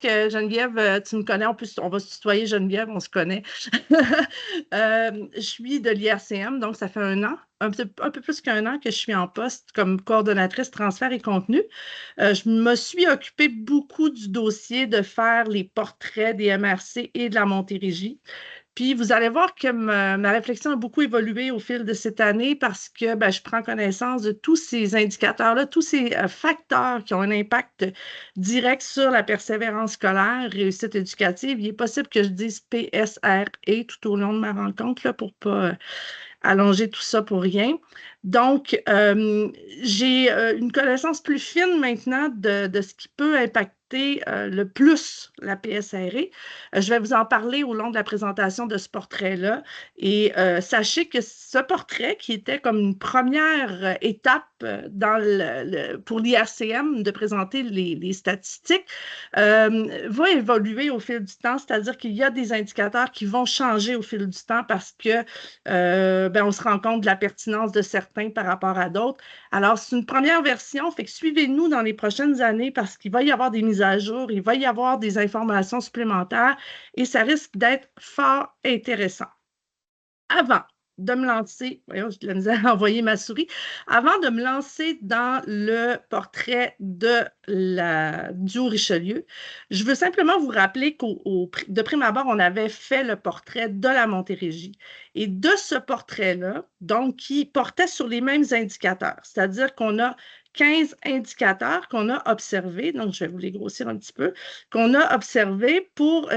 Geneviève, tu me connais, on va se tutoyer, Geneviève, on se connaît. Je suis de l'IRCM, donc ça fait un peu plus qu'un an que je suis en poste comme coordonnatrice transfert et contenu. Je me suis occupée beaucoup du dossier de faire les portraits des MRC et de la Montérégie. Puis vous allez voir que ma réflexion a beaucoup évolué au fil de cette année parce que ben, je prends connaissance de tous ces indicateurs-là, tous ces facteurs qui ont un impact direct sur la persévérance scolaire, réussite éducative. Il est possible que je dise PSRE tout au long de ma rencontre là, pour ne pas allonger tout ça pour rien. Donc, j'ai une connaissance plus fine maintenant de ce qui peut impacter le plus la PSRE. Je vais vous en parler au long de la présentation de ce portrait-là. Et sachez que ce portrait, qui était comme une première étape pour l'IRCM de présenter les statistiques, va évoluer au fil du temps, c'est-à-dire qu'il y a des indicateurs qui vont changer au fil du temps parce que ben, on se rend compte de la pertinence de certains par rapport à d'autres. Alors, c'est une première version, fait que suivez-nous dans les prochaines années parce qu'il va y avoir des mises à jour, il va y avoir des informations supplémentaires et ça risque d'être fort intéressant. Avant de me lancer, voyons, j'ai de la misère à envoyer ma souris, avant de me lancer dans le portrait du Haut-Richelieu, je veux simplement vous rappeler de prime abord, on avait fait le portrait de la Montérégie. Et de ce portrait-là, donc, qui portait sur les mêmes indicateurs, c'est-à-dire qu'on a 15 indicateurs qu'on a observés, donc je vais vous les grossir un petit peu, qu'on a observés pour,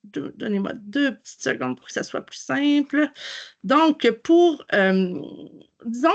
donnez-moi 2 petites secondes pour que ça soit plus simple. Donc, pour, disons,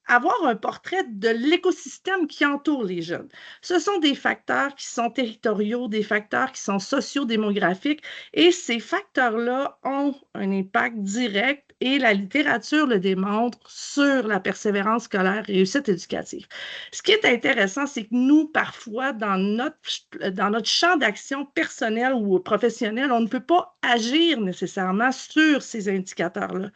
avoir un portrait de l'écosystème qui entoure les jeunes. Ce sont des facteurs qui sont territoriaux, des facteurs qui sont sociodémographiques, et ces facteurs-là ont un impact direct, et la littérature le démontre, sur la persévérance scolaire et réussite éducative. Ce qui est intéressant, c'est que nous, parfois, dans notre champ d'action personnel ou professionnel, on ne peut pas agir nécessairement sur ces indicateurs-là.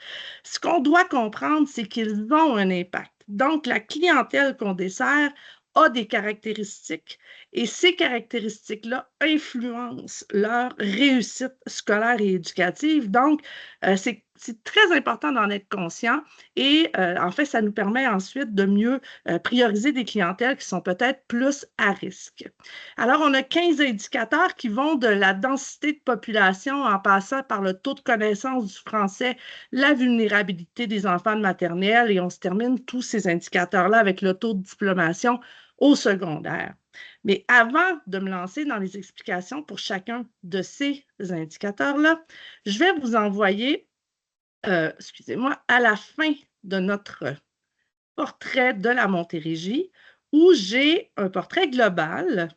Ce qu'on doit comprendre, c'est qu'ils ont un impact. Donc, la clientèle qu'on dessert a des caractéristiques et ces caractéristiques-là influencent leur réussite scolaire et éducative. Donc, c'est très important d'en être conscient et en fait, ça nous permet ensuite de mieux prioriser des clientèles qui sont peut-être plus à risque. Alors, on a 15 indicateurs qui vont de la densité de population en passant par le taux de connaissance du français, la vulnérabilité des enfants de maternelle et on se termine tous ces indicateurs-là avec le taux de diplomation au secondaire. Mais avant de me lancer dans les explications pour chacun de ces indicateurs-là, je vais vous envoyer, excusez-moi, à la fin de notre portrait de la Montérégie, où j'ai un portrait global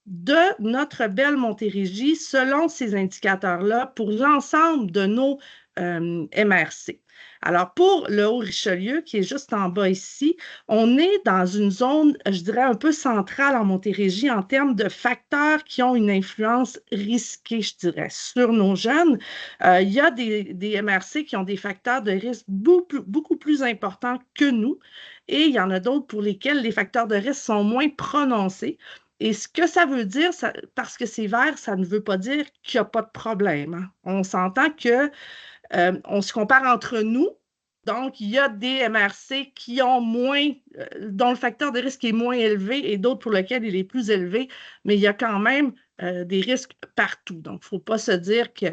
de notre belle Montérégie selon ces indicateurs-là pour l'ensemble de nos MRC. Alors, pour le Haut-Richelieu, qui est juste en bas ici, on est dans une zone, je dirais, un peu centrale en Montérégie en termes de facteurs qui ont une influence risquée, je dirais, sur nos jeunes. Il y a des MRC qui ont des facteurs de risque beaucoup plus importants que nous et il y en a d'autres pour lesquels les facteurs de risque sont moins prononcés. Et ce que ça veut dire, parce que c'est vert, ça ne veut pas dire qu'il n'y a pas de problème. Hein. On s'entend que on se compare entre nous. Donc, il y a des MRC qui ont moins, dont le facteur de risque est moins élevé et d'autres pour lesquels il est plus élevé, mais il y a quand même des risques partout. Donc, il ne faut pas se dire que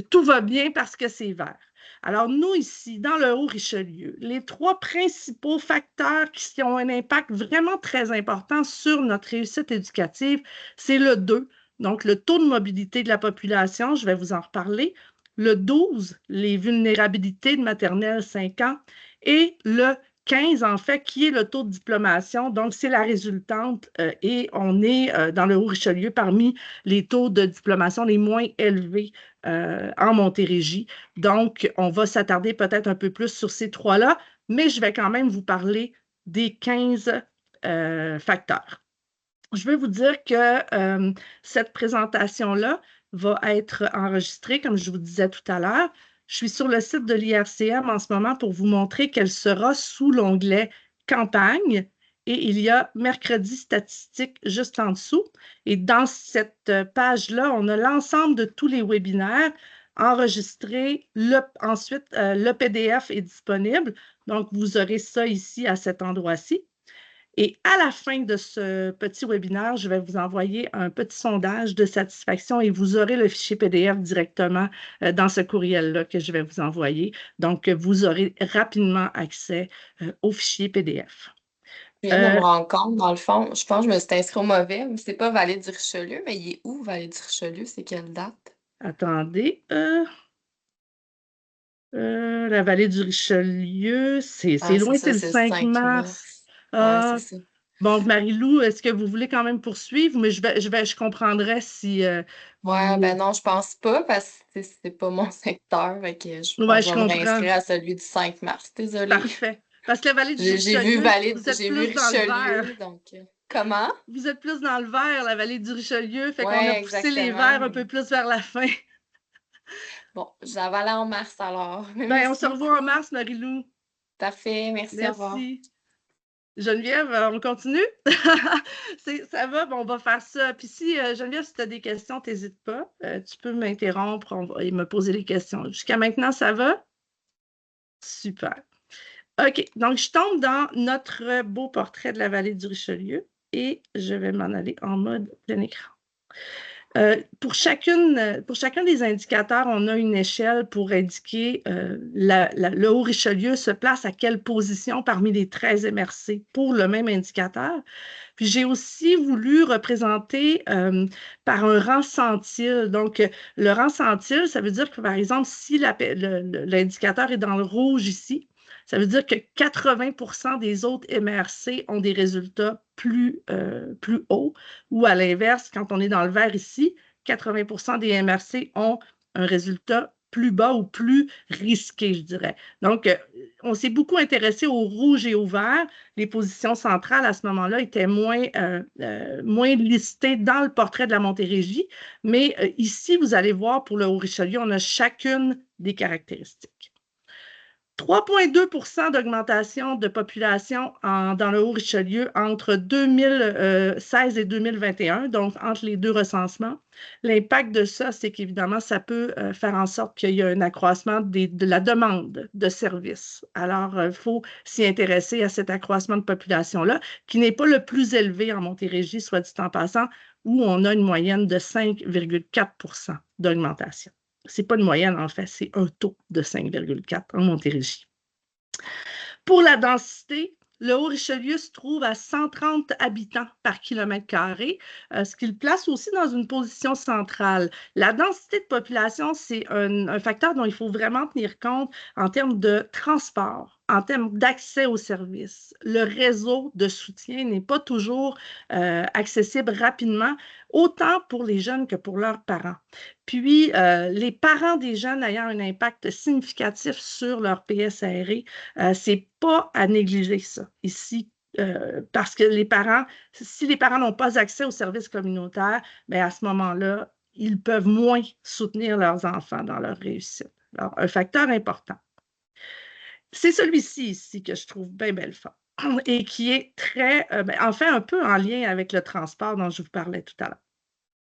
tout va bien parce que c'est vert. Alors, nous, ici, dans le Haut-Richelieu, les 3 principaux facteurs qui ont un impact vraiment très important sur notre réussite éducative, c'est le 2, donc le taux de mobilité de la population, je vais vous en reparler, le 12, les vulnérabilités de maternelle 5 ans, et le 15, en fait, qui est le taux de diplomation. Donc, c'est la résultante et on est dans le Haut-Richelieu parmi les taux de diplomation les moins élevés en Montérégie. Donc, on va s'attarder peut-être un peu plus sur ces 3-là, mais je vais quand même vous parler des 15 facteurs. Je veux vous dire que cette présentation-là va être enregistrée, comme je vous disais tout à l'heure. Je suis sur le site de l'IRCM en ce moment pour vous montrer qu'elle sera sous l'onglet Campagne et il y a mercredi statistique juste en dessous. Et dans cette page-là, on a l'ensemble de tous les webinaires enregistrés. Ensuite, le PDF est disponible. Donc, vous aurez ça ici à cet endroit-ci. Et à la fin de ce petit webinaire, je vais vous envoyer un petit sondage de satisfaction et vous aurez le fichier PDF directement dans ce courriel-là que je vais vous envoyer. Donc, vous aurez rapidement accès au fichier PDF. Je viens de me rendre compte, dans le fond, je pense que je me suis inscrite au mauvais. C'est pas Vallée-du-Richelieu, mais il est où, Vallée-du-Richelieu? C'est quelle date? Attendez. La vallée du Richelieu, c'est Ah, c'est loin, c'est ça, le c'est le 5 5 mars. mars. Ouais, c'est Ah, ça. bon, Marie-Lou, est-ce que vous voulez quand même poursuivre? Mais je comprendrais si Ouais, vous... ben non, je pense pas parce que c'est pas mon secteur. Fait que je Ouais, pense que je je vais me comprends. réinscrire à celui du 5 mars. Désolée. Parfait. Parce que la vallée du Richelieu, vous êtes J'ai vu plus dans le vert. Richelieu, donc. Comment? Vous êtes plus dans le vert, la vallée du Richelieu. Fait qu'on a Ouais, poussé les exactement. verts un peu plus vers la fin. Bon, j'avais en mars alors. Ben, on Merci se revoit en beaucoup. mars, Marie-Lou. Parfait, merci, au revoir. Merci. Geneviève, on continue? Ça va? Bon, on va faire ça. Puis si, Geneviève, si tu as des questions, n'hésite pas. Tu peux m'interrompre et me poser des questions. Jusqu'à maintenant, ça va? Super. OK. Donc, je tombe dans notre beau portrait de la vallée du Richelieu et je vais m'en aller en mode plein écran. Pour chacun des indicateurs, on a une échelle pour indiquer le Haut-Richelieu se place à quelle position parmi les 13 MRC pour le même indicateur. Puis j'ai aussi voulu représenter par un rang centile. Donc, le rang centile, ça veut dire que, par exemple, si l'indicateur est dans le rouge ici, ça veut dire que 80% des autres MRC ont des résultats plus hauts, ou à l'inverse, quand on est dans le vert ici, 80% des MRC ont un résultat plus bas ou plus risqué, je dirais. Donc, on s'est beaucoup intéressé au rouge et au vert. Les positions centrales, à ce moment-là, étaient moins listées dans le portrait de la Montérégie. Mais ici, vous allez voir, pour le Haut-Richelieu, on a chacune des caractéristiques. 3,2 % d'augmentation de population dans le Haut-Richelieu entre 2016 et 2021, donc entre les deux recensements. L'impact de ça, c'est qu'évidemment, ça peut faire en sorte qu'il y a un accroissement de la demande de services. Alors, il faut s'y intéresser à cet accroissement de population-là, qui n'est pas le plus élevé en Montérégie, soit dit en passant, où on a une moyenne de 5,4 % d'augmentation. Ce n'est pas une moyenne, en fait, c'est un taux de 5,4 en Montérégie. Pour la densité, le Haut-Richelieu se trouve à 130 habitants par kilomètre carré, ce qui le place aussi dans une position centrale. La densité de population, c'est un facteur dont il faut vraiment tenir compte en termes de transport, en termes d'accès aux services. Le réseau de soutien n'est pas toujours accessible rapidement, autant pour les jeunes que pour leurs parents. Puis, les parents des jeunes ayant un impact significatif sur leur PSRE, c'est pas à négliger ça ici, parce que si les parents n'ont pas accès aux services communautaires, bien à ce moment-là, ils peuvent moins soutenir leurs enfants dans leur réussite. Alors, un facteur important. C'est celui-ci ici que je trouve bien belle fort et qui est en fait, un peu en lien avec le transport dont je vous parlais tout à l'heure.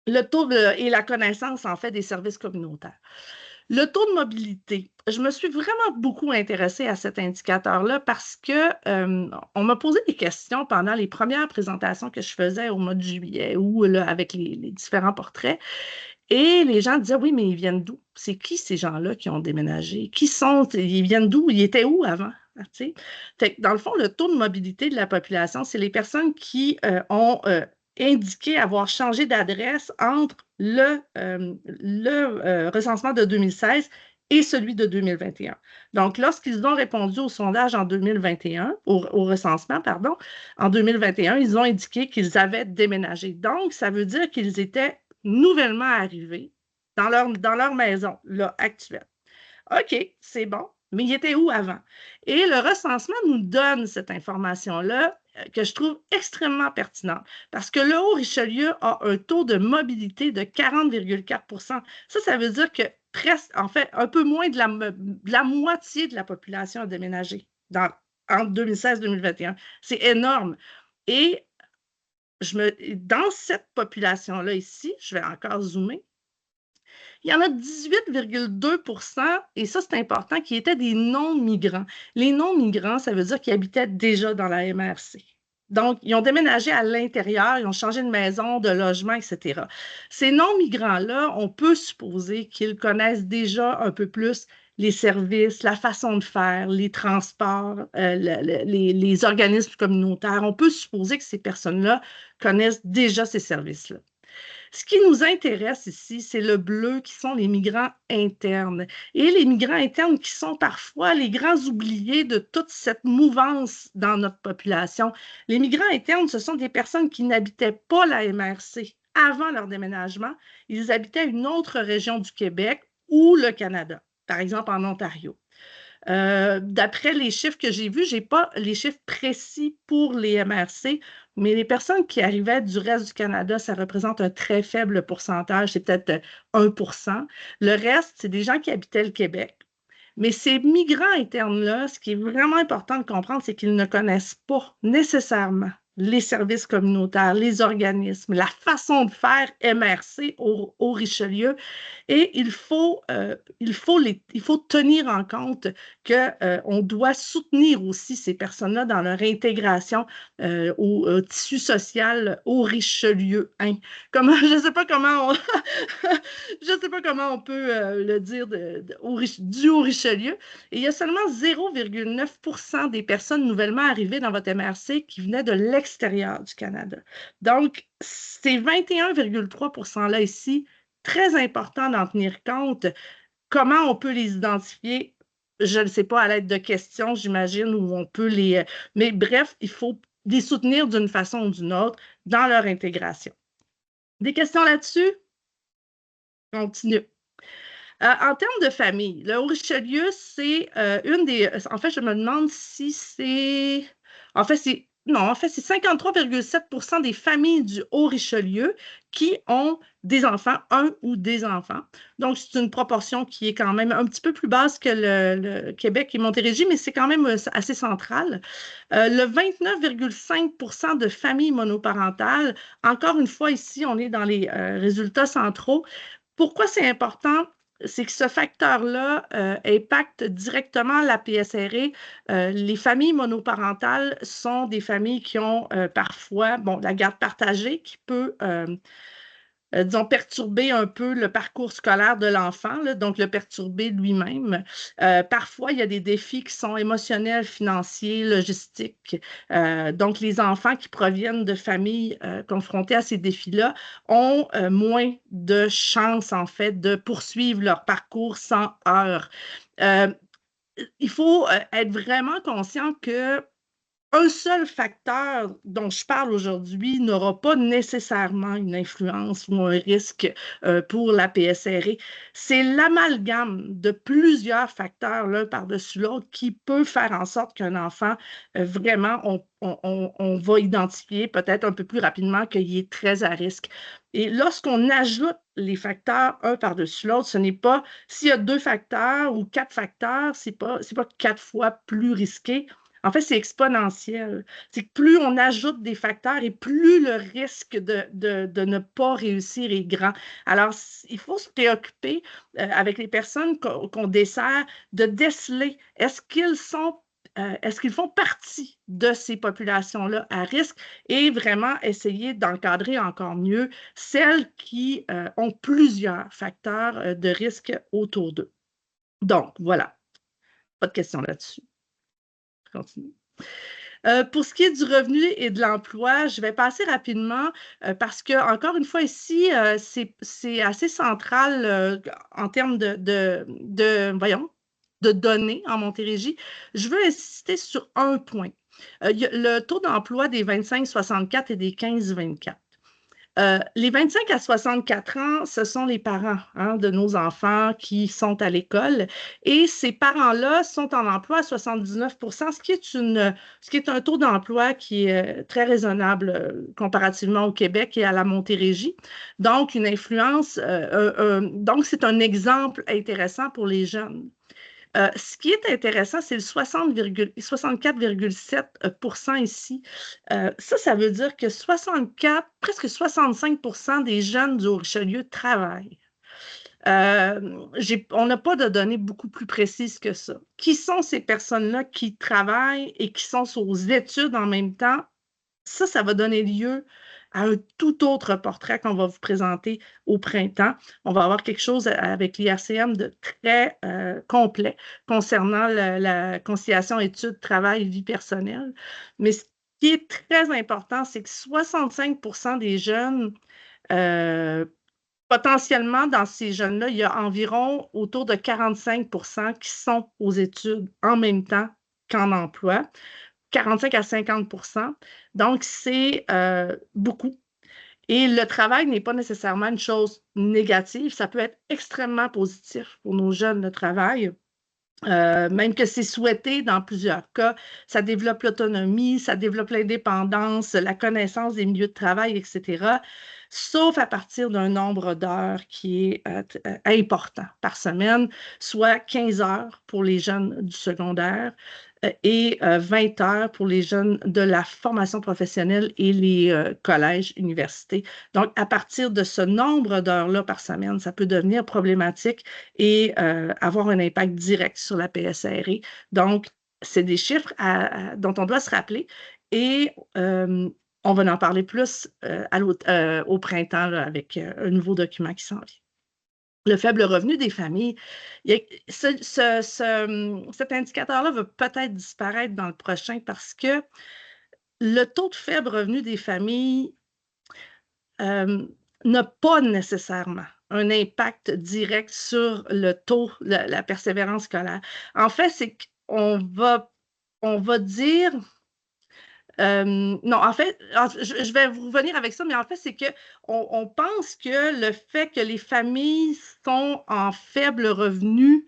Le taux et la connaissance, en fait, des services communautaires. Le taux de mobilité, je me suis vraiment beaucoup intéressée à cet indicateur-là parce qu'on m'a posé des questions pendant les premières présentations que je faisais au mois de juillet ou là, avec les différents portraits. Et les gens disaient, oui, mais ils viennent d'où? C'est qui ces gens-là qui ont déménagé? Qui sont? Ils viennent d'où? Ils étaient où avant? Fait que dans le fond, le taux de mobilité de la population, c'est les personnes qui ont indiqué avoir changé d'adresse entre le recensement de 2016 et celui de 2021. Donc, lorsqu'ils ont répondu au sondage en 2021, au recensement, pardon, en 2021, ils ont indiqué qu'ils avaient déménagé. Donc, ça veut dire qu'ils étaient nouvellement arrivés dans leur maison, là, actuelle. OK, c'est bon, mais ils étaient où avant? Et le recensement nous donne cette information-là que je trouve extrêmement pertinente parce que le Haut-Richelieu a un taux de mobilité de 40,4 %. Ça veut dire que presque, en fait, un peu moins de la moitié de la population a déménagé entre 2016 et 2021. C'est énorme. Et dans cette population-là ici, je vais encore zoomer, il y en a 18,2%, et ça c'est important, qui étaient des non-migrants. Les non-migrants, ça veut dire qu'ils habitaient déjà dans la MRC. Donc, ils ont déménagé à l'intérieur, ils ont changé de maison, de logement, etc. Ces non-migrants-là, on peut supposer qu'ils connaissent déjà un peu plus les services, la façon de faire, les transports, les organismes communautaires. On peut supposer que ces personnes-là connaissent déjà ces services-là. Ce qui nous intéresse ici, c'est le bleu, qui sont les migrants internes. Et les migrants internes qui sont parfois les grands oubliés de toute cette mouvance dans notre population. Les migrants internes, ce sont des personnes qui n'habitaient pas la MRC avant leur déménagement. Ils habitaient une autre région du Québec ou le Canada, par exemple en Ontario. D'après les chiffres que j'ai vus, je n'ai pas les chiffres précis pour les MRC, mais les personnes qui arrivaient du reste du Canada, ça représente un très faible pourcentage, c'est peut-être 1%. Le reste, c'est des gens qui habitaient le Québec. Mais ces migrants internes-là, ce qui est vraiment important de comprendre, c'est qu'ils ne connaissent pas nécessairement les services communautaires, les organismes, la façon de faire MRC au Richelieu. Et il faut tenir en compte qu'on doit soutenir aussi ces personnes-là dans leur intégration au tissu social au Richelieu. Hein. Je ne sais pas comment on, je sais pas comment on peut le dire du au Richelieu. Et il y a seulement 0,9% des personnes nouvellement arrivées dans votre MRC qui venaient de l'extérieur du Canada. Donc, ces 21,3%-là ici, très important d'en tenir compte. Comment on peut les identifier? Je ne sais pas, à l'aide de questions, j'imagine, où on peut les... Mais bref, il faut les soutenir d'une façon ou d'une autre dans leur intégration. Des questions là-dessus? Continue. En termes de famille, le Haut-Richelieu, c'est une des... En fait, je me demande si c'est... En fait, c'est... Non, en fait, c'est 53,7% des familles du Haut-Richelieu qui ont des enfants, un ou des enfants. Donc, c'est une proportion qui est quand même un petit peu plus basse que le Québec et Montérégie, mais c'est quand même assez central. Le 29,5% de familles monoparentales, encore une fois, ici, on est dans les résultats centraux. Pourquoi c'est important? C'est que ce facteur-là impacte directement la PSRE. Les familles monoparentales sont des familles qui ont parfois la garde partagée qui peut disons, perturber un peu le parcours scolaire de l'enfant, donc le perturber lui-même. Parfois, il y a des défis qui sont émotionnels, financiers, logistiques. Donc, les enfants qui proviennent de familles confrontées à ces défis-là ont moins de chances, en fait, de poursuivre leur parcours sans heurts. Il faut être vraiment conscient que un seul facteur dont je parle aujourd'hui n'aura pas nécessairement une influence ou un risque pour la PSRE. C'est l'amalgame de plusieurs facteurs l'un par-dessus l'autre qui peut faire en sorte qu'un enfant, vraiment, on va identifier peut-être un peu plus rapidement qu'il est très à risque. Et lorsqu'on ajoute les facteurs un par-dessus l'autre, ce n'est pas, s'il y a 2 facteurs ou 4 facteurs, c'est pas 4 fois plus risqué. En fait, c'est exponentiel. C'est que plus on ajoute des facteurs et plus le risque de ne pas réussir est grand. Alors, il faut se préoccuper avec les personnes qu'on dessert de déceler, est-ce qu'ils font partie de ces populations-là à risque et vraiment essayer d'encadrer encore mieux celles qui ont plusieurs facteurs de risque autour d'eux. Donc, voilà. Pas de questions là-dessus. Continue. Pour ce qui est du revenu et de l'emploi, je vais passer rapidement parce que, encore une fois, ici, c'est assez central en termes de données en Montérégie. Je veux insister sur un point. Le taux d'emploi des 25-64 et des 15-24. Les 25 à 64 ans, ce sont les parents de nos enfants qui sont à l'école et ces parents-là sont en emploi à 79%, ce qui est un taux d'emploi qui est très raisonnable comparativement au Québec et à la Montérégie. Donc, une influence, donc c'est un exemple intéressant pour les jeunes. Ce qui est intéressant, c'est le 64,7 % ici. Ça veut dire que 64, presque 65 % des jeunes du Haut-Richelieu travaillent. On n'a pas de données beaucoup plus précises que ça. Qui sont ces personnes-là qui travaillent et qui sont aux études en même temps? Ça va donner lieu à un tout autre portrait qu'on va vous présenter au printemps. On va avoir quelque chose avec l'IRCM de très complet concernant la conciliation études, travail, vie personnelle. Mais ce qui est très important, c'est que 65 % des jeunes, potentiellement dans ces jeunes-là, il y a environ autour de 45 % qui sont aux études en même temps qu'en emploi. 45 à 50 %. Donc, c'est beaucoup. Et le travail n'est pas nécessairement une chose négative. Ça peut être extrêmement positif pour nos jeunes, le travail. Même que c'est souhaité dans plusieurs cas. Ça développe l'autonomie, ça développe l'indépendance, la connaissance des milieux de travail, etc. Sauf à partir d'un nombre d'heures qui est important par semaine, soit 15 heures pour les jeunes du secondaire et 20 heures pour les jeunes de la formation professionnelle et les collèges, universités. Donc, à partir de ce nombre d'heures-là par semaine, ça peut devenir problématique et avoir un impact direct sur la PSRE. Donc, c'est des chiffres dont on doit se rappeler et on va en parler plus au printemps là, avec un nouveau document qui s'en vient. Le faible revenu des familles, cet indicateur-là va peut-être disparaître dans le prochain parce que le taux de faible revenu des familles n'a pas nécessairement un impact direct sur le taux, la persévérance scolaire. En fait, c'est qu'on va dire... non, en fait, je vais vous revenir avec ça, mais en fait, c'est qu'on pense que le fait que les familles sont en faible revenu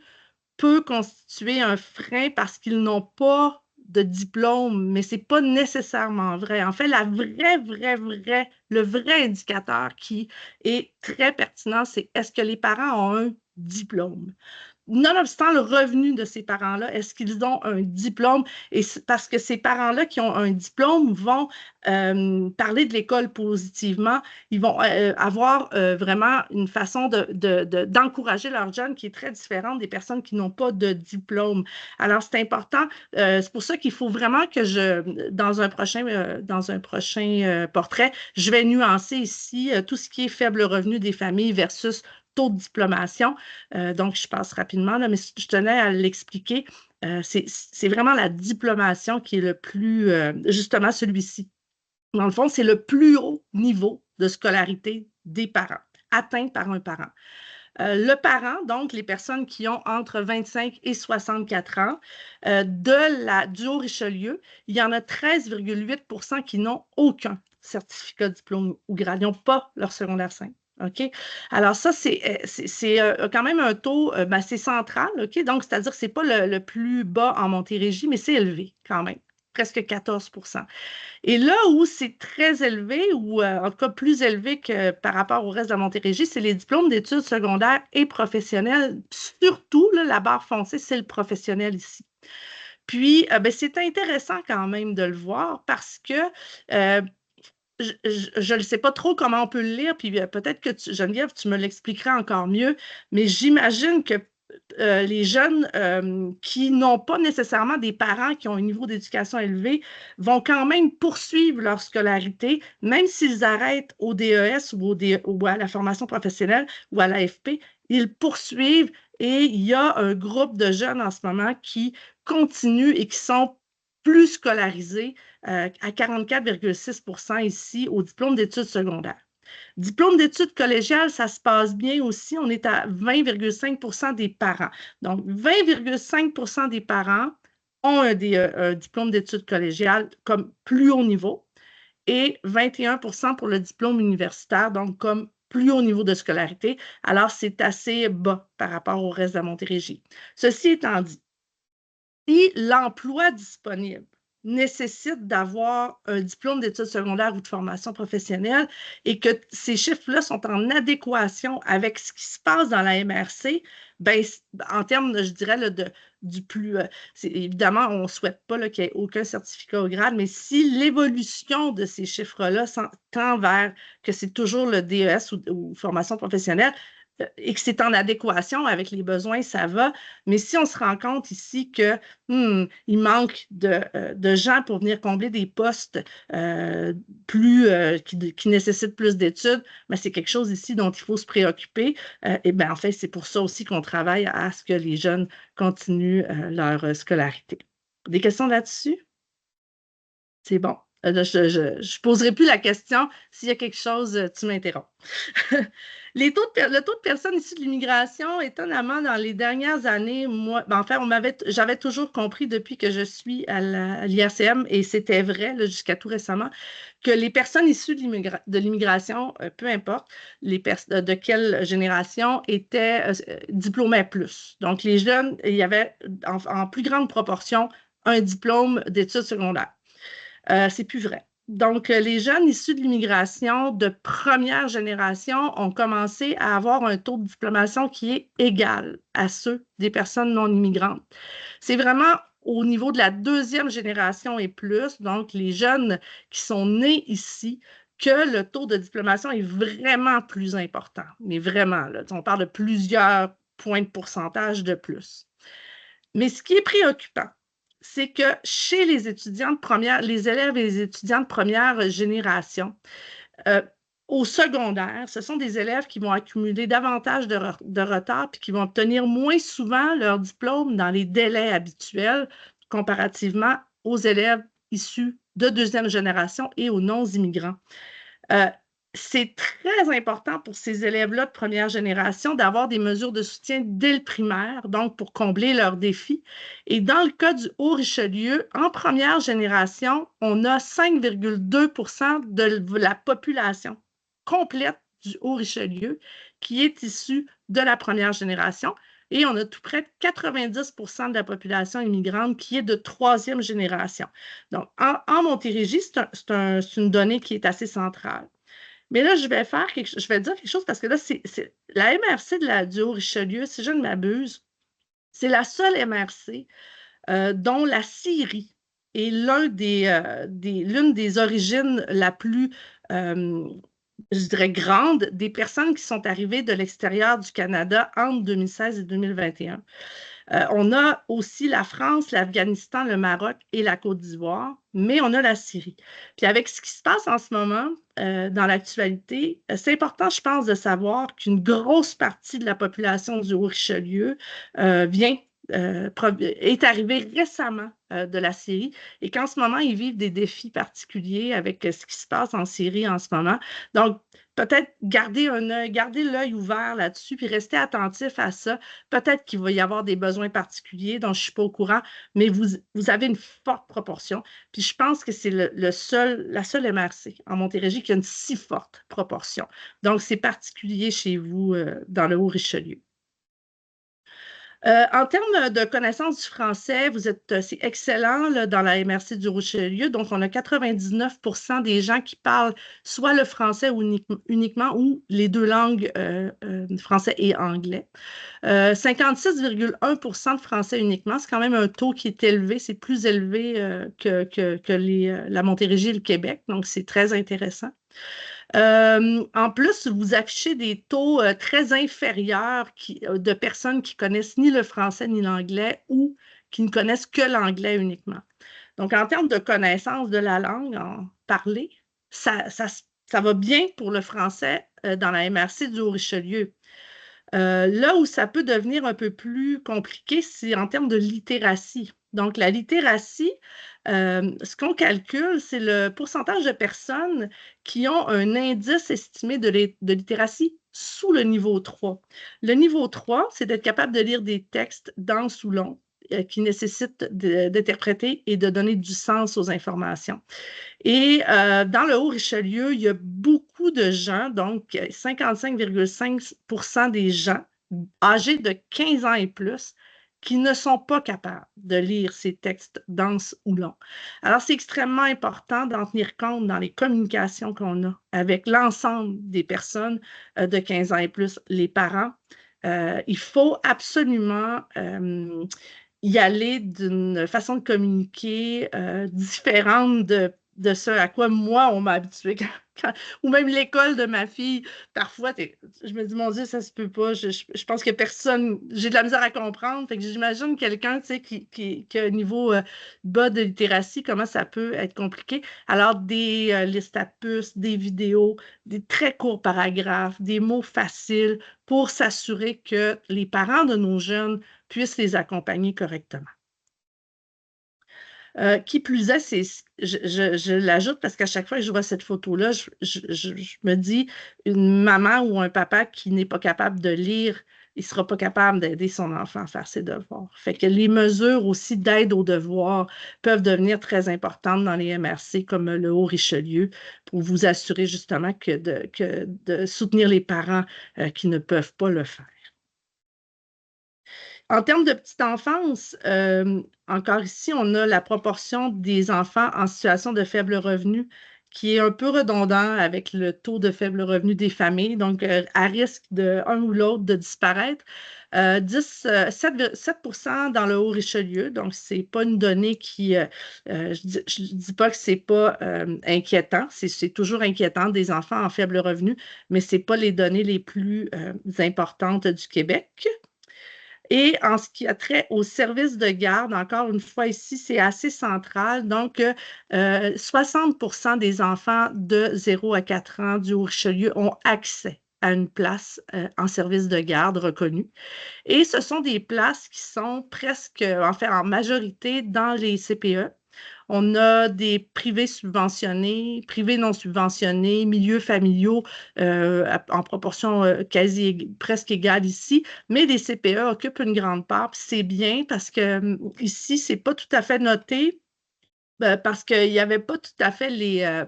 peut constituer un frein parce qu'ils n'ont pas de diplôme, mais ce n'est pas nécessairement vrai. En fait, le vrai indicateur qui est très pertinent, c'est est-ce que les parents ont un diplôme? Nonobstant le revenu de ces parents-là, est-ce qu'ils ont un diplôme? Et parce que ces parents-là qui ont un diplôme vont parler de l'école positivement, ils vont avoir vraiment une façon d'encourager leurs jeunes qui est très différente des personnes qui n'ont pas de diplôme. Alors, c'est important. C'est pour ça qu'il faut vraiment que dans un prochain portrait, je vais nuancer ici tout ce qui est faible revenu des familles versus taux de diplomation. Donc, je passe rapidement, là, mais je tenais à l'expliquer. C'est vraiment la diplomation qui est le plus, justement, celui-ci. Dans le fond, c'est le plus haut niveau de scolarité des parents, atteint par un parent. Le parent, donc les personnes qui ont entre 25 et 64 ans, du Haut-Richelieu, il y en a 13,8 % qui n'ont aucun certificat, diplôme ou grade. Ils n'ont pas leur secondaire 5. OK? Alors, ça, c'est quand même un taux assez central. OK? Donc, c'est-à-dire que ce n'est pas le plus bas en Montérégie, mais c'est élevé quand même, presque 14 %. Et là où c'est très élevé, ou en tout cas plus élevé que par rapport au reste de la Montérégie, c'est les diplômes d'études secondaires et professionnelles. Surtout, là, la barre foncée, c'est le professionnel ici. Puis, c'est intéressant quand même de le voir parce que je ne sais pas trop comment on peut le lire, puis peut-être que Geneviève, tu me l'expliqueras encore mieux, mais j'imagine que les jeunes qui n'ont pas nécessairement des parents qui ont un niveau d'éducation élevé vont quand même poursuivre leur scolarité, même s'ils arrêtent au DES ou à la formation professionnelle ou à l'AFP, ils poursuivent et il y a un groupe de jeunes en ce moment qui continuent et qui sont plus scolarisés à 44,6 % ici au diplôme d'études secondaires. Diplôme d'études collégiales, ça se passe bien aussi. On est à 20,5 % des parents. Donc, 20,5 % des parents ont un diplôme d'études collégiales comme plus haut niveau et 21 % pour le diplôme universitaire, donc comme plus haut niveau de scolarité. Alors, c'est assez bas par rapport au reste de la Montérégie. Ceci étant dit, si l'emploi disponible nécessitent d'avoir un diplôme d'études secondaires ou de formation professionnelle et que ces chiffres-là sont en adéquation avec ce qui se passe dans la MRC, ben, en termes, je dirais, là, du plus... évidemment, on ne souhaite pas qu'il n'y ait aucun certificat au grade, mais si l'évolution de ces chiffres-là tend vers que c'est toujours le DES ou formation professionnelle, et que c'est en adéquation avec les besoins, ça va. Mais si on se rend compte ici que il manque de gens pour venir combler des postes qui nécessitent plus d'études, mais c'est quelque chose ici dont il faut se préoccuper. Et bien, en fait, c'est pour ça aussi qu'on travaille à ce que les jeunes continuent leur scolarité. Des questions là-dessus? C'est bon. Je ne poserai plus la question. S'il y a quelque chose, tu m'interromps. Le taux de personnes issues de l'immigration, étonnamment, dans les dernières années, j'avais toujours compris depuis que je suis à l'IRCM, et c'était vrai jusqu'à tout récemment, que les personnes issues de l'immigration, peu importe de quelle génération, étaient diplômées plus. Donc, les jeunes, il y avait en plus grande proportion un diplôme d'études secondaires. C'est plus vrai. Donc, les jeunes issus de l'immigration de première génération ont commencé à avoir un taux de diplomation qui est égal à ceux des personnes non immigrantes. C'est vraiment au niveau de la deuxième génération et plus, donc les jeunes qui sont nés ici, que le taux de diplomation est vraiment plus important. Mais vraiment, là, on parle de plusieurs points de pourcentage de plus. Mais ce qui est préoccupant, c'est que chez les étudiants de première, les élèves et les étudiants de première génération, au secondaire, ce sont des élèves qui vont accumuler davantage de retard puis qui vont obtenir moins souvent leur diplôme dans les délais habituels comparativement aux élèves issus de deuxième génération et aux non-immigrants. C'est très important pour ces élèves-là de première génération d'avoir des mesures de soutien dès le primaire, donc pour combler leurs défis. Et dans le cas du Haut-Richelieu, en première génération, on a 5,2 de la population complète du Haut-Richelieu qui est issue de la première génération. Et on a tout près de 90 de la population immigrante qui est de troisième génération. Donc, en Montérégie, c'est une donnée qui est assez centrale. Mais là, je vais dire quelque chose parce que là, c'est la MRC du Haut-Richelieu, si je ne m'abuse, c'est la seule MRC dont la Syrie est l'une des origines la plus, je dirais, grande des personnes qui sont arrivées de l'extérieur du Canada entre 2016 et 2021. On a aussi la France, l'Afghanistan, le Maroc et la Côte d'Ivoire, mais on a la Syrie. Puis avec ce qui se passe en ce moment dans l'actualité, c'est important, je pense, de savoir qu'une grosse partie de la population du Haut-Richelieu est arrivée récemment de la Syrie et qu'en ce moment, ils vivent des défis particuliers avec ce qui se passe en Syrie en ce moment. Donc, peut-être garder l'œil ouvert là-dessus puis rester attentif à ça. Peut-être qu'il va y avoir des besoins particuliers dont je ne suis pas au courant, mais vous avez une forte proportion. Puis je pense que c'est la seule MRC en Montérégie qui a une si forte proportion. Donc, c'est particulier chez vous dans le Haut-Richelieu. En termes de connaissance du français, c'est excellent là, dans la MRC du Richelieu. Donc, on a 99 des gens qui parlent soit le français uniquement ou les deux langues, français et anglais. 56,1 de français uniquement. C'est quand même un taux qui est élevé. C'est plus élevé que la Montérégie et le Québec. Donc, c'est très intéressant. En plus, vous affichez des taux très inférieurs de personnes qui connaissent ni le français ni l'anglais ou qui ne connaissent que l'anglais uniquement. Donc, en termes de connaissance de la langue en parler, ça va bien pour le français dans la MRC du Haut-Richelieu. Là où ça peut devenir un peu plus compliqué, c'est en termes de littératie. Donc, la littératie, ce qu'on calcule, c'est le pourcentage de personnes qui ont un indice estimé de littératie sous le niveau 3. Le niveau 3, c'est d'être capable de lire des textes denses ou longs qui nécessitent d'interpréter et de donner du sens aux informations. Et dans le Haut-Richelieu, il y a beaucoup de gens, donc 55,5 des gens âgés de 15 ans et plus, qui ne sont pas capables de lire ces textes denses ou longs. Alors, c'est extrêmement important d'en tenir compte dans les communications qu'on a avec l'ensemble des personnes de 15 ans et plus, les parents. Il faut absolument y aller d'une façon de communiquer différente de ce à quoi moi, on m'a habitué. Ou même l'école de ma fille, parfois, je me dis, mon Dieu, ça se peut pas. Je pense que personne, j'ai de la misère à comprendre. Fait que j'imagine quelqu'un, tu sais, qui a un niveau bas de littératie, comment ça peut être compliqué. Alors, des listes à puces, des vidéos, des très courts paragraphes, des mots faciles pour s'assurer que les parents de nos jeunes puissent les accompagner correctement. Qui plus est, je l'ajoute parce qu'à chaque fois que je vois cette photo-là, je me dis, une maman ou un papa qui n'est pas capable de lire, il ne sera pas capable d'aider son enfant à faire ses devoirs. Fait que les mesures aussi d'aide aux devoirs peuvent devenir très importantes dans les MRC comme le Haut-Richelieu pour vous assurer justement que de soutenir les parents qui ne peuvent pas le faire. En termes de petite enfance, encore ici, on a la proportion des enfants en situation de faible revenu qui est un peu redondant avec le taux de faible revenu des familles, donc à risque de un ou l'autre de disparaître. 7% dans le Haut-Richelieu, donc ce n'est pas une donnée qui, je ne dis pas que ce n'est pas inquiétant, c'est toujours inquiétant des enfants en faible revenu, mais ce n'est pas les données les plus importantes du Québec. Et en ce qui a trait au service de garde, encore une fois ici, c'est assez central. Donc, 60% des enfants de 0 à 4 ans du Haut-Richelieu ont accès à une place en service de garde reconnue. Et ce sont des places qui sont presque, en majorité, dans les CPE. On a des privés subventionnés, privés non subventionnés, milieux familiaux en proportion presque égale ici, mais les CPE occupent une grande part. C'est bien parce que ici, ce n'est pas tout à fait noté parce qu'il n'y avait pas tout à fait les...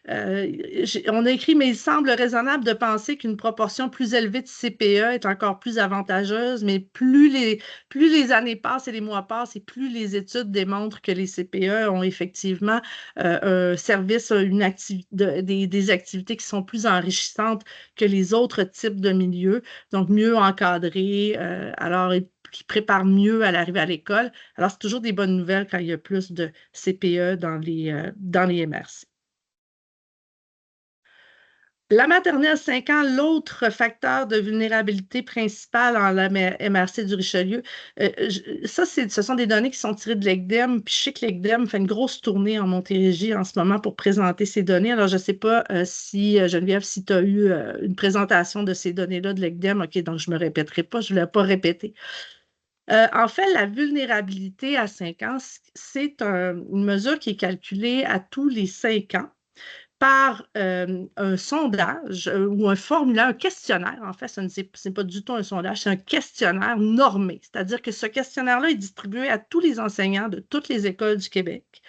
on a écrit, mais il semble raisonnable de penser qu'une proportion plus élevée de CPE est encore plus avantageuse, mais plus les années passent et les mois passent, et plus les études démontrent que les CPE ont effectivement un service, des activités qui sont plus enrichissantes que les autres types de milieux, donc mieux encadrés, alors qui préparent mieux à l'arrivée à l'école. Alors, c'est toujours des bonnes nouvelles quand il y a plus de CPE dans les MRC. La maternelle 5 ans, l'autre facteur de vulnérabilité principal en la MRC du Richelieu, ce sont des données qui sont tirées de l'ECDEM, puis je sais que l'ECDEM fait une grosse tournée en Montérégie en ce moment pour présenter ces données. Alors, je ne sais pas si, Geneviève, si tu as eu une présentation de ces données-là de l'ECDEM. OK, donc je ne me répéterai pas, je ne l'ai pas répété. En fait, la vulnérabilité à 5 ans, c'est une mesure qui est calculée à tous les 5 ans par un sondage ou un formulaire, un questionnaire. En fait, ce n'est pas du tout un sondage, c'est un questionnaire normé. C'est-à-dire que ce questionnaire-là est distribué à tous les enseignants de toutes les écoles du Québec.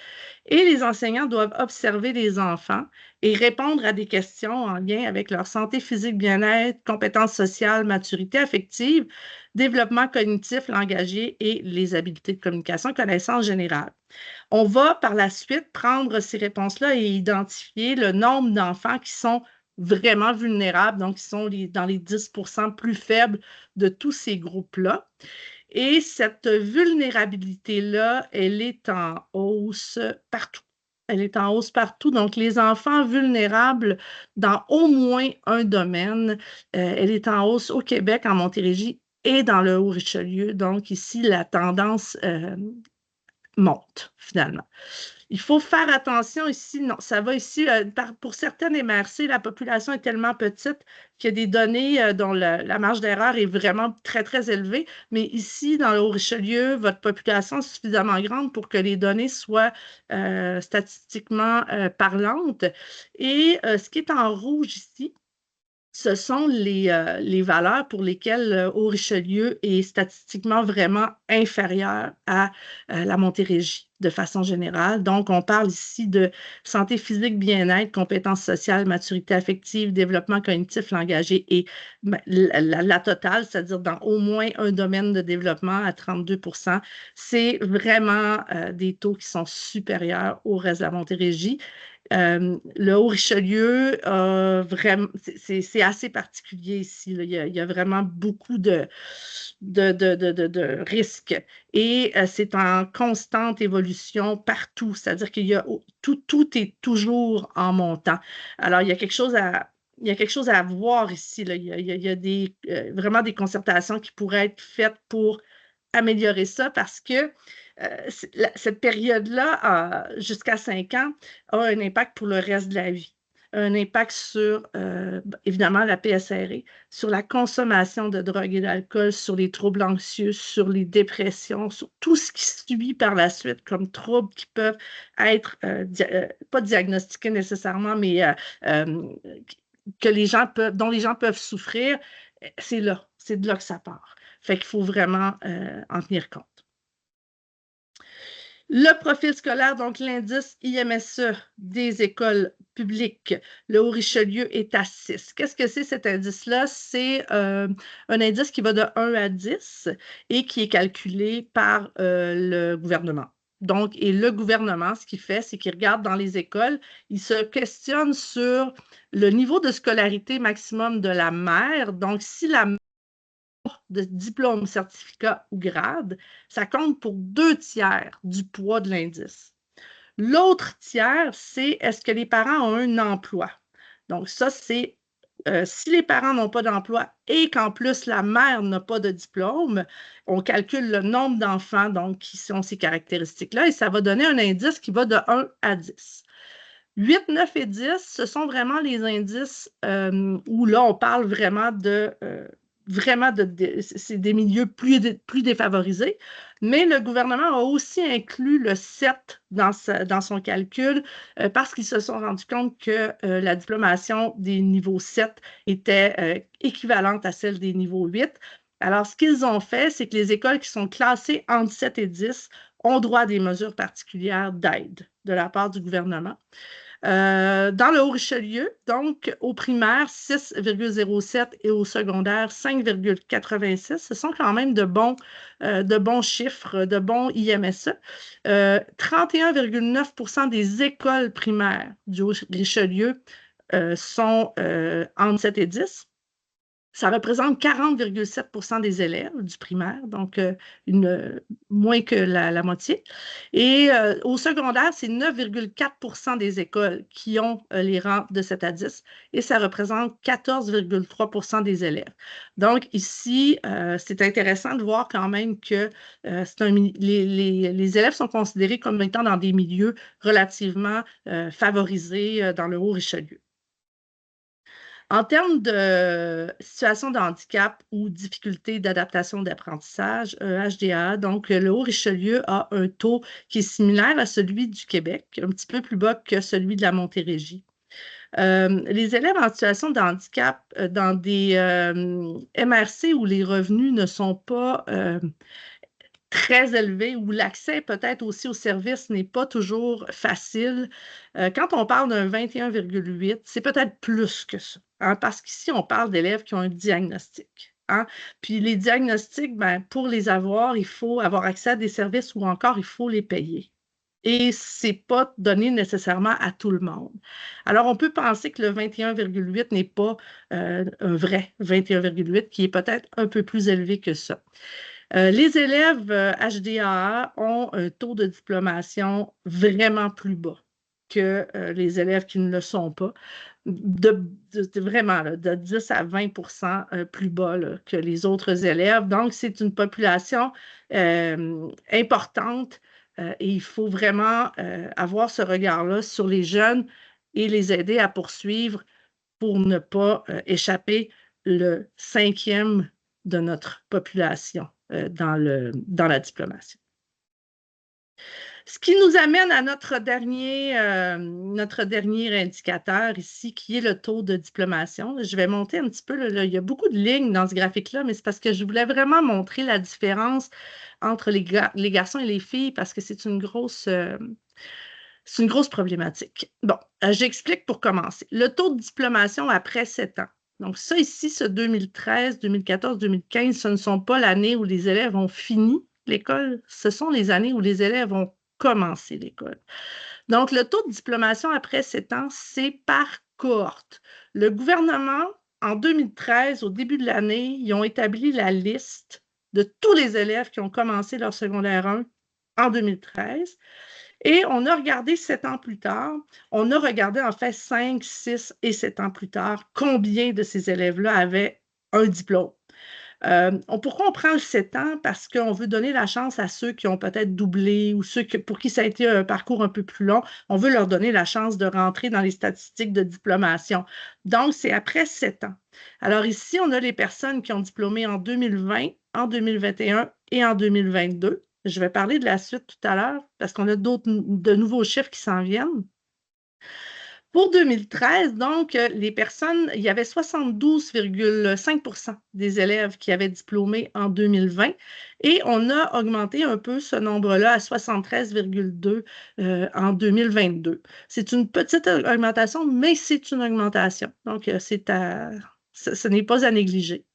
Et les enseignants doivent observer les enfants et répondre à des questions en lien avec leur santé physique, bien-être, compétences sociales, maturité affective, développement cognitif, langagier et les habiletés de communication, connaissances générales. On va par la suite prendre ces réponses-là et identifier le nombre d'enfants qui sont vraiment vulnérables, donc qui sont dans les 10% plus faibles de tous ces groupes-là. Et cette vulnérabilité-là, elle est en hausse partout. Elle est en hausse partout. Donc, les enfants vulnérables dans au moins un domaine, elle est en hausse au Québec, en Montérégie et dans le Haut-Richelieu. Donc, ici, la tendance monte, finalement. Il faut faire attention ici, non, ça va ici, pour certaines MRC, la population est tellement petite qu'il y a des données dont la marge d'erreur est vraiment très, très élevée, mais ici, dans le Haut-Richelieu, votre population est suffisamment grande pour que les données soient statistiquement parlantes. Et ce qui est en rouge ici, ce sont les valeurs pour lesquelles Haut-Richelieu est statistiquement vraiment inférieur à la Montérégie de façon générale. Donc, on parle ici de santé physique, bien-être, compétences sociales, maturité affective, développement cognitif, langagier et la totale, c'est-à-dire dans au moins un domaine de développement à 32 %. C'est vraiment des taux qui sont supérieurs au reste de la Montérégie. Le Haut-Richelieu, c'est assez particulier ici. Là. Il y a vraiment beaucoup de risques. Et c'est en constante évolution partout. C'est-à-dire qu'il y a tout est toujours en montant. Alors, il y a quelque chose à voir ici. Là. Il y a vraiment des concertations qui pourraient être faites pour améliorer ça parce que cette période-là, jusqu'à 5 ans, a un impact pour le reste de la vie. Un impact sur, évidemment, la PSRE, sur la consommation de drogue et d'alcool, sur les troubles anxieux, sur les dépressions, sur tout ce qui suit par la suite comme troubles qui peuvent être, pas diagnostiqués nécessairement, mais dont les gens peuvent souffrir. C'est de là que ça part. Fait qu'il faut vraiment en tenir compte. Le profil scolaire, donc l'indice IMSE des écoles publiques, le Haut-Richelieu est à 6. Qu'est-ce que c'est cet indice-là? C'est un indice qui va de 1 à 10 et qui est calculé par le gouvernement. Donc, et le gouvernement, ce qu'il fait, c'est qu'il regarde dans les écoles, il se questionne sur le niveau de scolarité maximum de la mère. Donc, si la de diplôme, certificat ou grade, ça compte pour 2 tiers du poids de l'indice. L'autre tiers, c'est est-ce que les parents ont un emploi? Donc, ça, c'est si les parents n'ont pas d'emploi et qu'en plus la mère n'a pas de diplôme, on calcule le nombre d'enfants donc, qui ont ces caractéristiques-là et ça va donner un indice qui va de 1 à 10. 8, 9 et 10, ce sont vraiment les indices où là, on parle vraiment c'est des milieux plus défavorisés, mais le gouvernement a aussi inclus le 7 dans son calcul parce qu'ils se sont rendus compte que la diplomation des niveaux 7 était équivalente à celle des niveaux 8. Alors, ce qu'ils ont fait, c'est que les écoles qui sont classées entre 7 et 10 ont droit à des mesures particulières d'aide de la part du gouvernement. Dans le Haut-Richelieu, donc au primaire, 6,07 et au secondaire, 5,86. Ce sont quand même de bons chiffres, de bons IMSE. 31,9 % des écoles primaires du Haut-Richelieu sont entre 7 et 10. Ça représente 40,7 % des élèves du primaire, donc moins que la moitié. Et au secondaire, c'est 9,4 % des écoles qui ont les rangs de 7 à 10 et ça représente 14,3 % des élèves. Donc ici, c'est intéressant de voir quand même que les élèves sont considérés comme étant dans des milieux relativement favorisés dans le Haut-Richelieu. En termes de situation de handicap ou difficulté d'adaptation d'apprentissage, HDA, donc le Haut-Richelieu a un taux qui est similaire à celui du Québec, un petit peu plus bas que celui de la Montérégie. Les élèves en situation de handicap dans des MRC où les revenus ne sont pas très élevé, où l'accès peut-être aussi aux services n'est pas toujours facile. Quand on parle d'un 21,8, c'est peut-être plus que ça, hein, parce qu'ici, on parle d'élèves qui ont un diagnostic. Hein. Puis les diagnostics, ben, pour les avoir, il faut avoir accès à des services ou encore il faut les payer. Et ce n'est pas donné nécessairement à tout le monde. Alors, on peut penser que le 21,8 n'est pas un vrai 21,8, qui est peut-être un peu plus élevé que ça. Les élèves HDAA ont un taux de diplomation vraiment plus bas que les élèves qui ne le sont pas, vraiment là, de 10 à 20 % plus bas là, que les autres élèves. Donc, c'est une population importante et il faut vraiment avoir ce regard-là sur les jeunes et les aider à poursuivre pour ne pas échapper le 5e de notre population dans la diplomatie. Ce qui nous amène à notre dernier indicateur ici, qui est le taux de diplomation. Je vais monter un petit peu. Là, il y a beaucoup de lignes dans ce graphique-là, mais c'est parce que je voulais vraiment montrer la différence entre les garçons et les filles, parce que c'est une grosse problématique. Bon, j'explique pour commencer. Le taux de diplomation après 7 ans. Donc ça ici, ce 2013, 2014, 2015, ce ne sont pas l'année où les élèves ont fini l'école, ce sont les années où les élèves ont commencé l'école. Donc, le taux de diplomation après 7 ans, c'est par cohorte. Le gouvernement, en 2013, au début de l'année, ils ont établi la liste de tous les élèves qui ont commencé leur secondaire 1 en 2013. Et on a regardé 7 ans plus tard, on a regardé en fait 5, 6 et 7 ans plus tard, combien de ces élèves-là avaient un diplôme. Pourquoi on prend le 7 ans? Parce qu'on veut donner la chance à ceux qui ont peut-être doublé ou ceux pour qui ça a été un parcours un peu plus long. On veut leur donner la chance de rentrer dans les statistiques de diplomation. Donc, c'est après 7 ans. Alors ici, on a les personnes qui ont diplômé en 2020, en 2021 et en 2022. Je vais parler de la suite tout à l'heure parce qu'on a de nouveaux chiffres qui s'en viennent. Pour 2013, donc, il y avait 72,5 % des élèves qui avaient diplômé en 2020 et on a augmenté un peu ce nombre-là à 73,2 en 2022. C'est une petite augmentation, mais c'est une augmentation. Donc, ce n'est pas à négliger.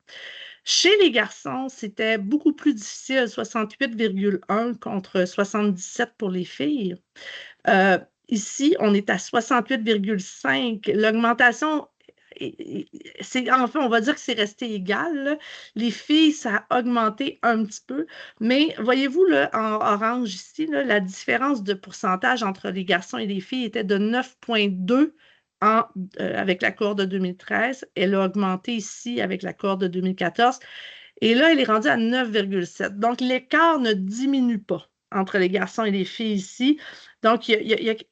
Chez les garçons, c'était beaucoup plus difficile, 68,1 contre 77 pour les filles. Ici, on est à 68,5. L'augmentation, enfin, on va dire que c'est resté égal, là. Les filles, ça a augmenté un petit peu, mais voyez-vous, là, en orange ici, là, la différence de pourcentage entre les garçons et les filles était de 9,2 avec la cohorte de 2013. Elle a augmenté ici avec la cohorte de 2014. Et là, elle est rendue à 9,7. Donc, l'écart ne diminue pas entre les garçons et les filles ici. Donc, il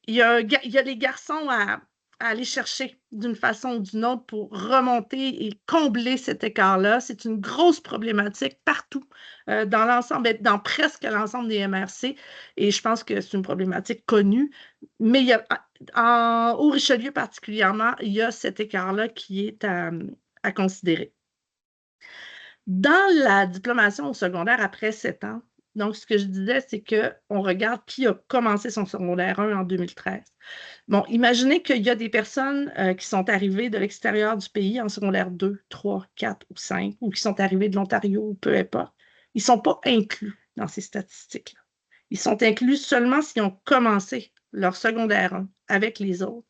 y a les garçons à aller chercher d'une façon ou d'une autre pour remonter et combler cet écart-là. C'est une grosse problématique partout dans l'ensemble, dans presque l'ensemble des MRC. Et je pense que c'est une problématique connue. Mais au Richelieu particulièrement, il y a cet écart-là qui est à considérer. Dans la diplomation au secondaire après 7 ans, donc ce que je disais, c'est qu'on regarde qui a commencé son secondaire 1 en 2013. Bon, imaginez qu'il y a des personnes qui sont arrivées de l'extérieur du pays en secondaire 2, 3, 4 ou 5, ou qui sont arrivées de l'Ontario, ou peu importe. Ils ne sont pas inclus dans ces statistiques-là. Ils sont inclus seulement s'ils ont commencé leur secondaire 1 avec les autres.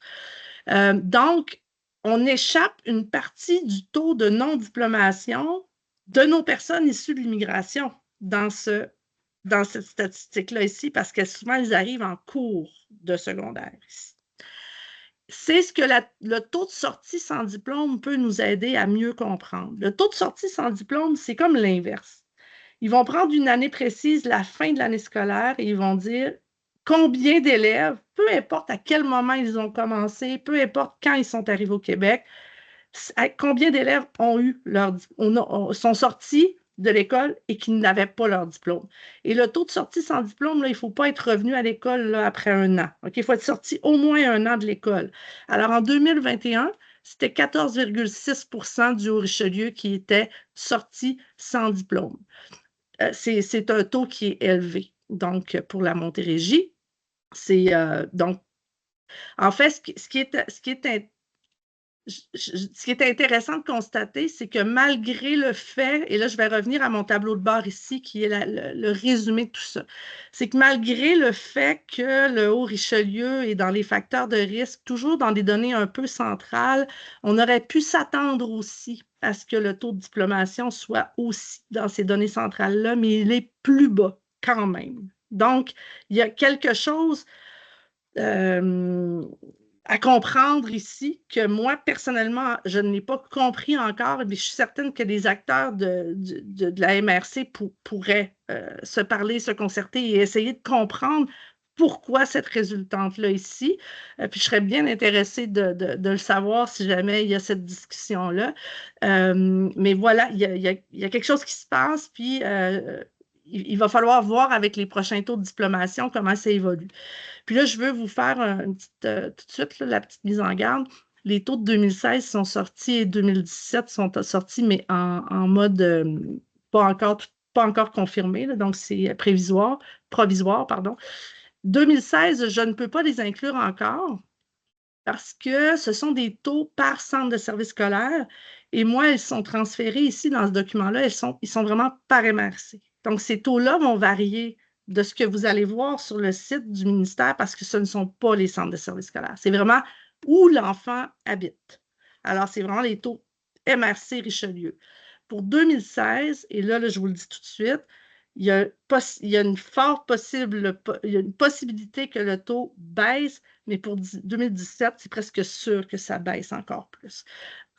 Donc, on échappe une partie du taux de non-diplomation de nos personnes issues de l'immigration dans cette statistique-là ici, parce que souvent, ils arrivent en cours de secondaire ici. C'est ce que le taux de sortie sans diplôme peut nous aider à mieux comprendre. Le taux de sortie sans diplôme, c'est comme l'inverse. Ils vont prendre une année précise, la fin de l'année scolaire, et ils vont dire combien d'élèves, peu importe à quel moment ils ont commencé, peu importe quand ils sont arrivés au Québec, combien d'élèves sont sortis de l'école et qui n'avaient pas leur diplôme. Et le taux de sortie sans diplôme, là, il ne faut pas être revenu à l'école après un an. Okay? Il faut être sorti au moins un an de l'école. Alors, en 2021, c'était 14,6 % du Haut-Richelieu qui était sorti sans diplôme. C'est un taux qui est élevé. Donc, pour la Montérégie, donc, en fait, ce qui est intéressant de constater, c'est que malgré le fait, et là, je vais revenir à mon tableau de bord ici, qui est le résumé de tout ça, c'est que malgré le fait que le Haut-Richelieu est dans les facteurs de risque, toujours dans des données un peu centrales, on aurait pu s'attendre aussi à ce que le taux de diplomation soit aussi dans ces données centrales-là, mais il est plus bas quand même. Donc, il y a quelque chose à comprendre ici que moi, personnellement, je ne l'ai pas compris encore, mais je suis certaine que les acteurs de la MRC pourraient se parler, se concerter et essayer de comprendre pourquoi cette résultante-là ici. Puis je serais bien intéressée de le savoir si jamais il y a cette discussion-là. Mais voilà, il y a quelque chose qui se passe, puis il va falloir voir avec les prochains taux de diplomation comment ça évolue. Puis là, je veux vous faire tout de suite là, la petite mise en garde. Les taux de 2016 sont sortis et 2017 sont sortis, mais en mode pas encore, pas encore confirmé, là, donc c'est provisoire, pardon. 2016, je ne peux pas les inclure encore parce que ce sont des taux par centre de service scolaire et moi, ils sont transférés ici dans ce document-là, ils sont vraiment par MRC. Donc, ces taux-là vont varier de ce que vous allez voir sur le site du ministère parce que ce ne sont pas les centres de service scolaire. C'est vraiment où l'enfant habite. Alors, c'est vraiment les taux MRC Richelieu. Pour 2016, et là, je vous le dis tout de suite, il y a une il y a une possibilité que le taux baisse, mais pour 2017, c'est presque sûr que ça baisse encore plus.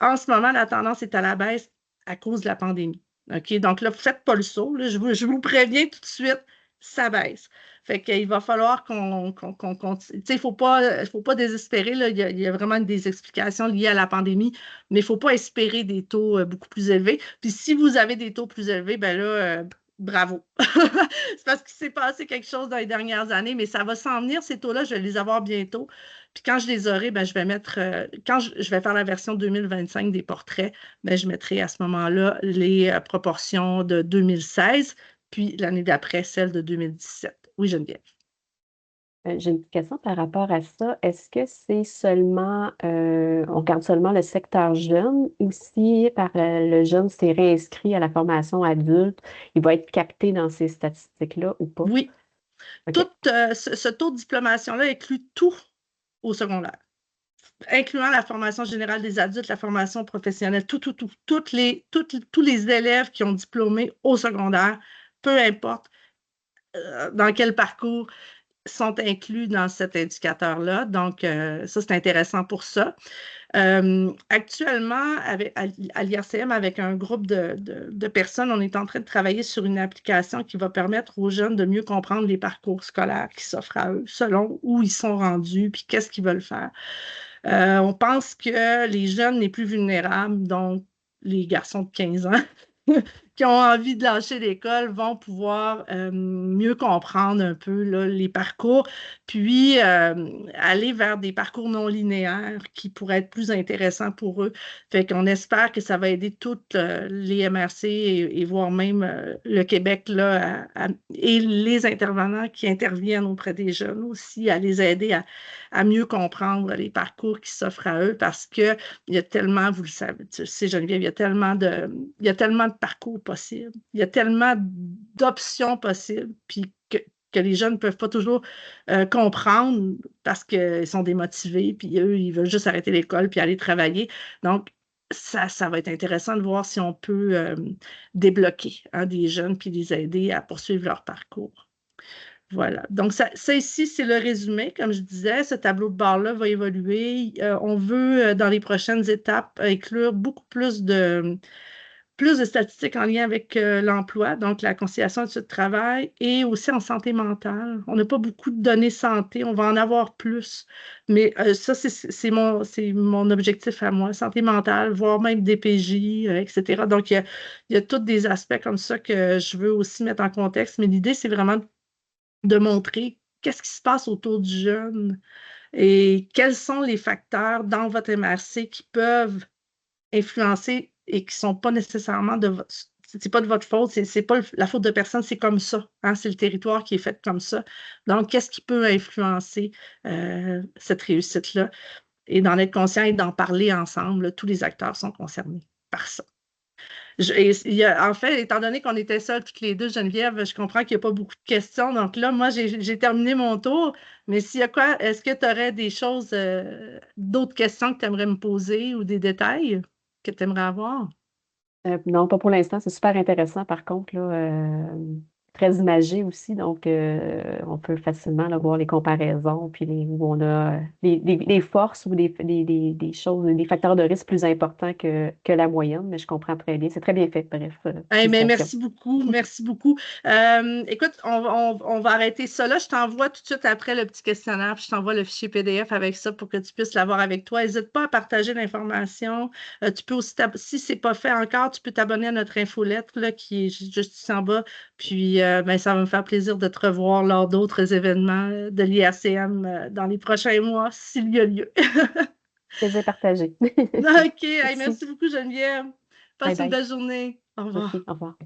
En ce moment, la tendance est à la baisse à cause de la pandémie. OK? Donc là, faites pas le saut. Là, je vous préviens tout de suite, ça baisse. Fait qu'il va falloir qu'on continue. Il ne faut pas désespérer. Là. Il y a vraiment des explications liées à la pandémie, mais il ne faut pas espérer des taux beaucoup plus élevés. Puis si vous avez des taux plus élevés, ben là, bravo. C'est parce qu'il s'est passé quelque chose dans les dernières années, mais ça va s'en venir, ces taux-là, je vais les avoir bientôt. Puis quand je les aurai, ben, je vais mettre, quand je vais faire la version 2025 des portraits, ben, je mettrai à ce moment-là les proportions de 2016, puis l'année d'après, celle de 2017. Oui, Geneviève. J'ai une petite question par rapport à ça. Est-ce que c'est seulement, on regarde seulement le secteur jeune ou si par le jeune s'est réinscrit à la formation adulte, il va être capté dans ces statistiques-là ou pas? Oui. OK. Ce taux de diplomation-là inclut tout au secondaire, incluant la formation générale des adultes, la formation professionnelle, tous les élèves qui ont diplômé au secondaire, peu importe dans quel parcours, sont inclus dans cet indicateur-là. Donc, ça, c'est intéressant pour ça. Actuellement, à l'IRCM, avec un groupe de personnes, on est en train de travailler sur une application qui va permettre aux jeunes de mieux comprendre les parcours scolaires qui s'offrent à eux, selon où ils sont rendus, puis qu'est-ce qu'ils veulent faire. On pense que les jeunes les plus vulnérables, donc les garçons de 15 ans, qui ont envie de lâcher l'école vont pouvoir mieux comprendre un peu là, les parcours, puis aller vers des parcours non linéaires qui pourraient être plus intéressants pour eux. Fait qu'on espère que ça va aider toutes les MRC et voire même le Québec là, et les intervenants qui interviennent auprès des jeunes aussi, à les aider à mieux comprendre les parcours qui s'offrent à eux parce qu'il y a tellement, vous le savez, tu sais, Geneviève, il y a tellement de parcours possibles, il y a tellement d'options possibles, puis que les jeunes ne peuvent pas toujours comprendre parce qu'ils sont démotivés, puis eux, ils veulent juste arrêter l'école puis aller travailler. Donc, ça va être intéressant de voir si on peut débloquer des jeunes puis les aider à poursuivre leur parcours. Voilà. Donc, ça ici, c'est le résumé. Comme je disais, ce tableau de bord-là va évoluer. On veut, dans les prochaines étapes, inclure beaucoup plus de statistiques en lien avec l'emploi, donc la conciliation de travail et aussi en santé mentale. On n'a pas beaucoup de données santé, on va en avoir plus. Mais ça, c'est mon objectif à moi, santé mentale, voire même DPJ, etc. Donc, il y a tous des aspects comme ça que je veux aussi mettre en contexte. Mais l'idée, c'est vraiment de montrer qu'est-ce qui se passe autour du jeune et quels sont les facteurs dans votre MRC qui peuvent influencer et qui ne sont pas nécessairement de votre... C'est pas de votre faute, c'est pas la faute de personne, c'est comme ça. Hein, c'est le territoire qui est fait comme ça. Donc, qu'est-ce qui peut influencer cette réussite-là? Et d'en être conscient et d'en parler ensemble, là, tous les acteurs sont concernés par ça. En fait, étant donné qu'on était seuls toutes les deux, Geneviève, je comprends qu'il n'y a pas beaucoup de questions. Donc là, moi, j'ai terminé mon tour. Mais s'il y a quoi, est-ce que tu aurais des choses, d'autres questions que tu aimerais me poser ou des détails que tu aimerais avoir? Non, pas pour l'instant. C'est super intéressant, par contre, là, très imagé aussi. Donc, on peut facilement là, voir les comparaisons, puis où on a des forces ou des choses, des facteurs de risque plus importants que la moyenne. Mais je comprends très bien. C'est très bien fait, bref. Hey, mais Félicitations. merci beaucoup, merci beaucoup. Écoute, on va arrêter ça là. Je t'envoie tout de suite après le petit questionnaire, puis je t'envoie le fichier PDF avec ça pour que tu puisses l'avoir avec toi. N'hésite pas à partager l'information. Tu peux aussi, si ce n'est pas fait encore, tu peux t'abonner à notre infolette là, qui est juste ici en bas. Puis ben, ça va me faire plaisir de te revoir lors d'autres événements de l'IRCM dans les prochains mois, s'il y a lieu. Plaisir partagé. OK. Hey, Merci. merci beaucoup, Geneviève. Bye Passe une bye. belle journée. Au revoir. Merci. Au revoir.